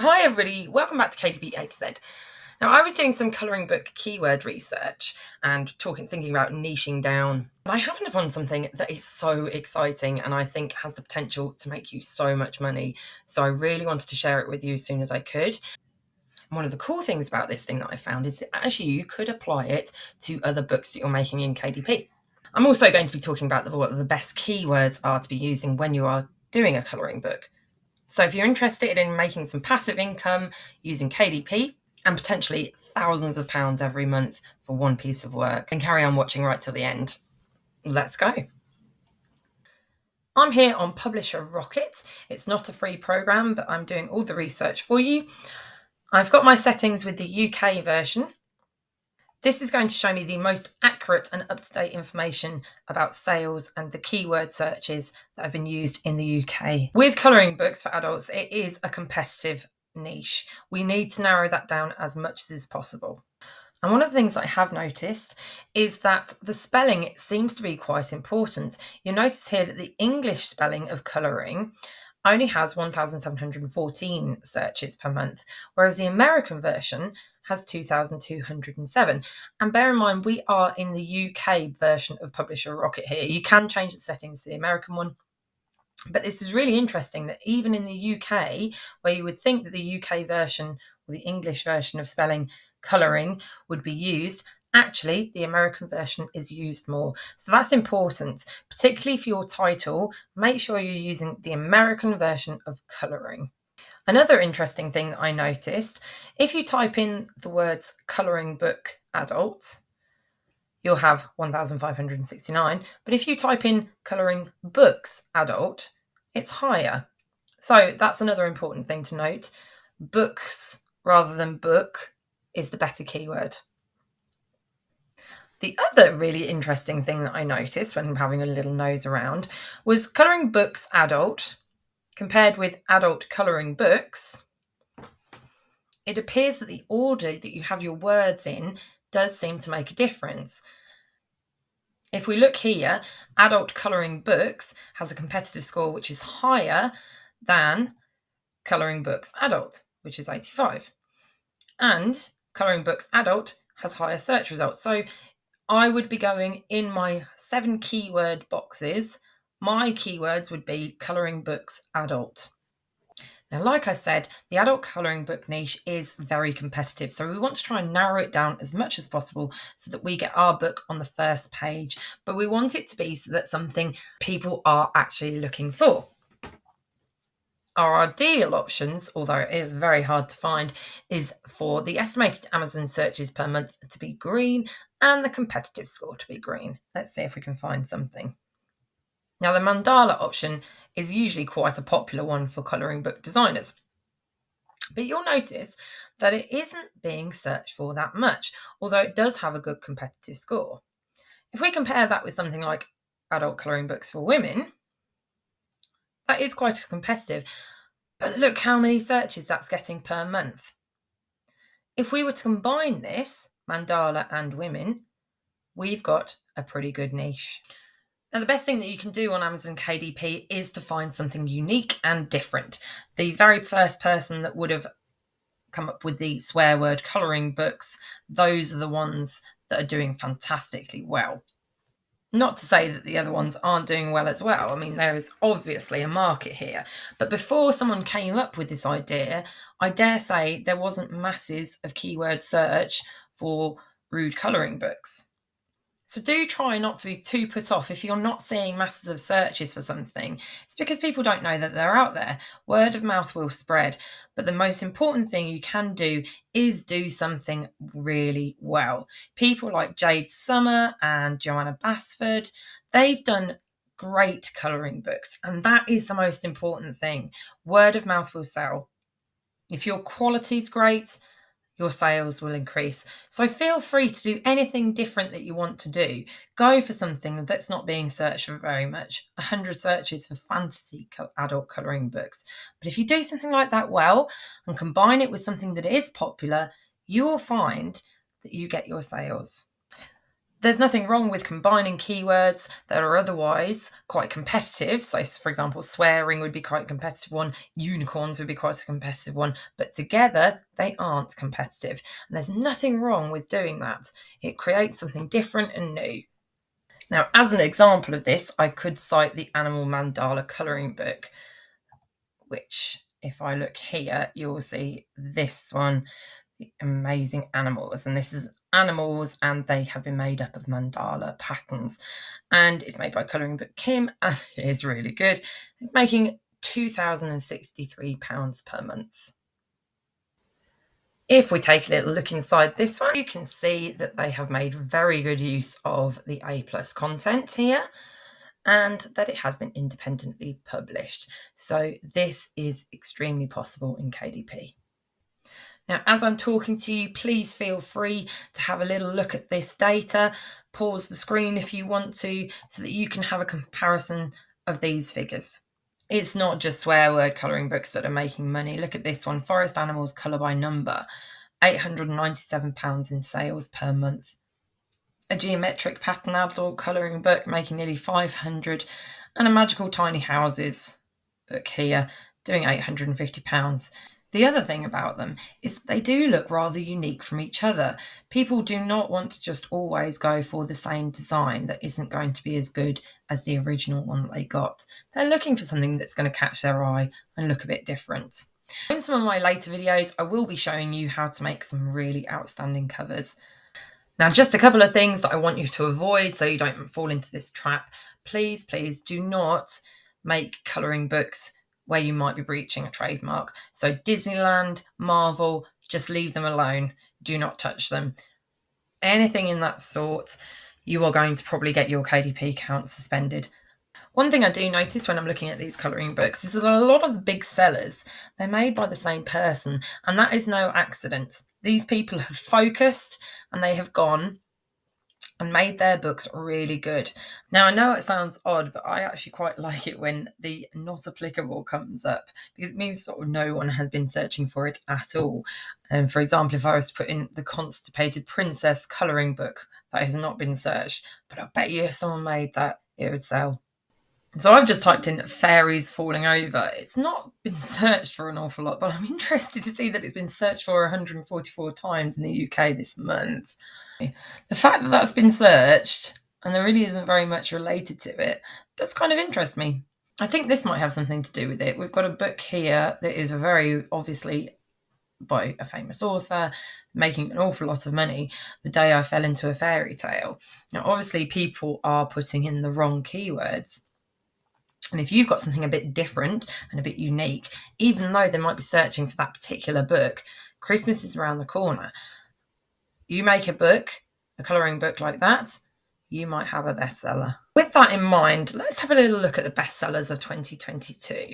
Hi everybody, welcome back to KDP A to Z. Now I was doing some colouring book keyword research and thinking about niching down. And I happened upon something that is so exciting and I think has the potential to make you so much money. So I really wanted to share it with you as soon as I could. And one of the cool things about this thing that I found is that actually you could apply it to other books that you're making in KDP. I'm also going to be talking about what the best keywords are to be using when you are doing a colouring book. So if you're interested in making some passive income using KDP and potentially thousands of pounds every month for one piece of work, then carry on watching right till the end. Let's go. I'm here on Publisher Rocket. It's not a free program, but I'm doing all the research for you. I've got my settings with the UK version. This is going to show me the most accurate and up-to-date information about sales and the keyword searches that have been used in the UK. With colouring books for adults, it is a competitive niche. We need to narrow that down as much as is possible. And one of the things I have noticed is that the spelling seems to be quite important. You'll notice here that the English spelling of colouring only has 1,714 searches per month, whereas the American version has 2,207. And bear in mind, we are in the UK version of Publisher Rocket here. You can change the settings to the American one. But this is really interesting that even in the UK, where you would think that the UK version or the English version of spelling colouring would be used, actually the American version is used more. So that's important, particularly for your title. Make sure you're using the American version of colouring. Another interesting thing that I noticed, if you type in the words colouring book adult, you'll have 1,569. But if you type in colouring books adult, it's higher. So that's another important thing to note. Books rather than book is the better keyword. The other really interesting thing that I noticed when having a little nose around was colouring books adult compared with adult colouring books. It appears that the order that you have your words in does seem to make a difference. If we look here, adult colouring books has a competitive score which is higher than colouring books adult, which is 85. And colouring books adult has higher search results. So I would be going in my 7 keyword boxes. My keywords would be colouring books adult. Now, like I said, the adult colouring book niche is very competitive. So we want to try and narrow it down as much as possible so that we get our book on the first page. But we want it to be so that something people are actually looking for. Our ideal options, although it is very hard to find, is for the estimated Amazon searches per month to be green and the competitive score to be green. Let's see if we can find something. Now, the mandala option is usually quite a popular one for colouring book designers. But you'll notice that it isn't being searched for that much, although it does have a good competitive score. If we compare that with something like adult colouring books for women, that is quite competitive. But look how many searches that's getting per month. If we were to combine this, mandala and women, we've got a pretty good niche. Now, the best thing that you can do on Amazon KDP is to find something unique and different. The very first person that would have come up with the swear word colouring books, those are the ones that are doing fantastically well. Not to say that the other ones aren't doing well as well. I mean, there is obviously a market here. But before someone came up with this idea, I dare say there wasn't masses of keyword search for rude colouring books. So do try not to be too put off if you're not seeing masses of searches for something. It's because people don't know that they're out there. Word of mouth will spread. But the most important thing you can do is do something really well. People like Jade Summer and Joanna Basford, they've done great colouring books. And that is the most important thing. Word of mouth will sell. If your quality's great, your sales will increase. So feel free to do anything different that you want to do. Go for something that's not being searched for very much. 100 searches for fantasy adult colouring books. But if you do something like that well and combine it with something that is popular, you will find that you get your sales. There's nothing wrong with combining keywords that are otherwise quite competitive. So, for example, swearing would be quite a competitive one, unicorns would be quite a competitive one, but together they aren't competitive. And there's nothing wrong with doing that. It creates something different and new. Now, as an example of this, I could cite the Animal Mandala colouring book, which, if I look here, you'll see this one, the amazing animals. And this is animals, and they have been made up of mandala patterns. And it's made by Colouring Book Kim, and it is really good, making £2,063 per month. If we take a little look inside this one, you can see that they have made very good use of the A+ content here, and that it has been independently published. So this is extremely possible in KDP. Now, as I'm talking to you, please feel free to have a little look at this data. Pause the screen if you want to, so that you can have a comparison of these figures. It's not just swear word colouring books that are making money. Look at this one, Forest Animals Colour by Number, £897 in sales per month. A geometric pattern adult colouring book making nearly 500, and a magical tiny houses book here doing £850. The other thing about them is they do look rather unique from each other. People do not want to just always go for the same design that isn't going to be as good as the original one that they got. They're looking for something that's going to catch their eye and look a bit different. In some of my later videos, I will be showing you how to make some really outstanding covers. Now, just a couple of things that I want you to avoid so you don't fall into this trap. Please, please do not make colouring books where you might be breaching a trademark. So Disneyland, Marvel, just leave them alone. Do not touch them. Anything in that sort, you are going to probably get your KDP account suspended. One thing I do notice when I'm looking at these colouring books is that a lot of the big sellers, they're made by the same person, and that is no accident. These people have focused and they have gone and made their books really good. Now, I know it sounds odd, but I actually quite like it when the not applicable comes up, because it means sort of no one has been searching for it at all. And for example, if I was to put in the Constipated Princess colouring book, that has not been searched, but I bet you if someone made that, it would sell. So I've just typed in fairies falling over. It's not been searched for an awful lot, but I'm interested to see that it's been searched for 144 times in the UK this month. The fact that that's been searched and there really isn't very much related to it does kind of interest me. I think this might have something to do with it. We've got a book here that is very obviously by a famous author, making an awful lot of money, The Day I Fell into a Fairy Tale. Now, obviously, people are putting in the wrong keywords. And if you've got something a bit different and a bit unique, even though they might be searching for that particular book, Christmas is around the corner. You make a book, a colouring book like that, you might have a bestseller. With that in mind, let's have a little look at the bestsellers of 2022.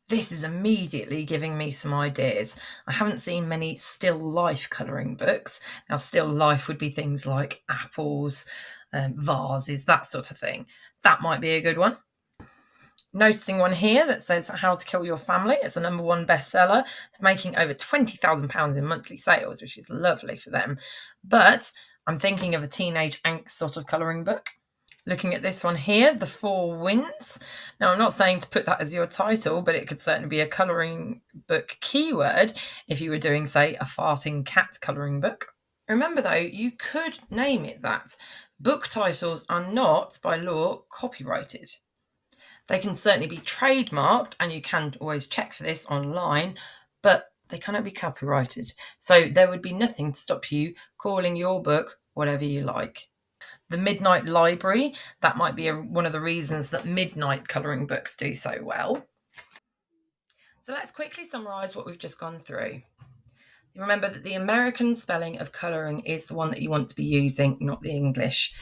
This is immediately giving me some ideas. I haven't seen many still life colouring books. Now, still life would be things like apples, vases, that sort of thing. That might be a good one. Noticing one here that says How to Kill Your Family. It's a #1 bestseller. It's making over £20,000 in monthly sales, which is lovely for them. But I'm thinking of a teenage angst sort of colouring book. Looking at this one here, The Four Winds. Now, I'm not saying to put that as your title, but it could certainly be a colouring book keyword if you were doing, say, a farting cat colouring book. Remember, though, you could name it that. Book titles are not, by law, copyrighted. They can certainly be trademarked, and you can always check for this online, but they cannot be copyrighted. So there would be nothing to stop you calling your book whatever you like. The Midnight Library, that might be one of the reasons that midnight colouring books do so well. So let's quickly summarise what we've just gone through. Remember that the American spelling of colouring is the one that you want to be using, not the English,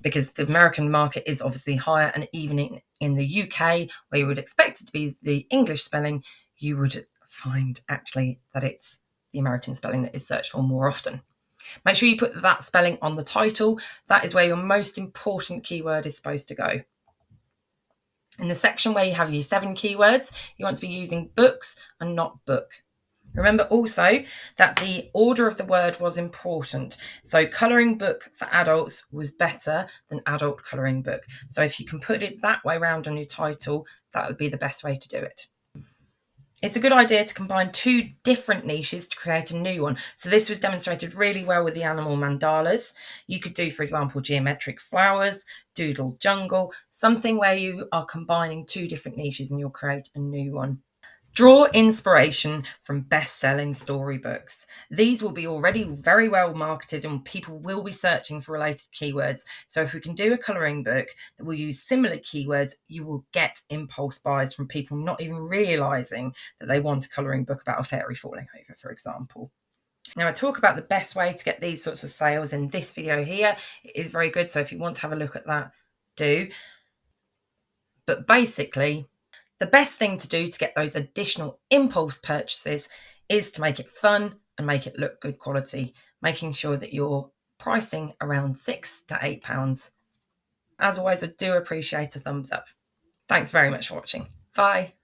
because the American market is obviously higher, and even in the UK, where you would expect it to be the English spelling, you would find actually that it's the American spelling that is searched for more often. Make sure you put that spelling on the title. That is where your most important keyword is supposed to go. In the section where you have your 7 keywords, you want to be using books and not book. Remember also that the order of the word was important. So colouring book for adults was better than adult colouring book. So if you can put it that way round on your title, that would be the best way to do it. It's a good idea to combine two different niches to create a new one. So this was demonstrated really well with the animal mandalas. You could do, for example, geometric flowers, doodle jungle, something where you are combining two different niches and you'll create a new one. Draw inspiration from best-selling storybooks. These will be already very well marketed and people will be searching for related keywords. So if we can do a colouring book that will use similar keywords, you will get impulse buys from people not even realising that they want a colouring book about a fairy falling over, for example. Now, I talk about the best way to get these sorts of sales in this video here. It is very good, so if you want to have a look at that, do. But basically, the best thing to do to get those additional impulse purchases is to make it fun and make it look good quality, making sure that you're pricing around £6 to £8. As always, I do appreciate a thumbs up. Thanks very much for watching. Bye.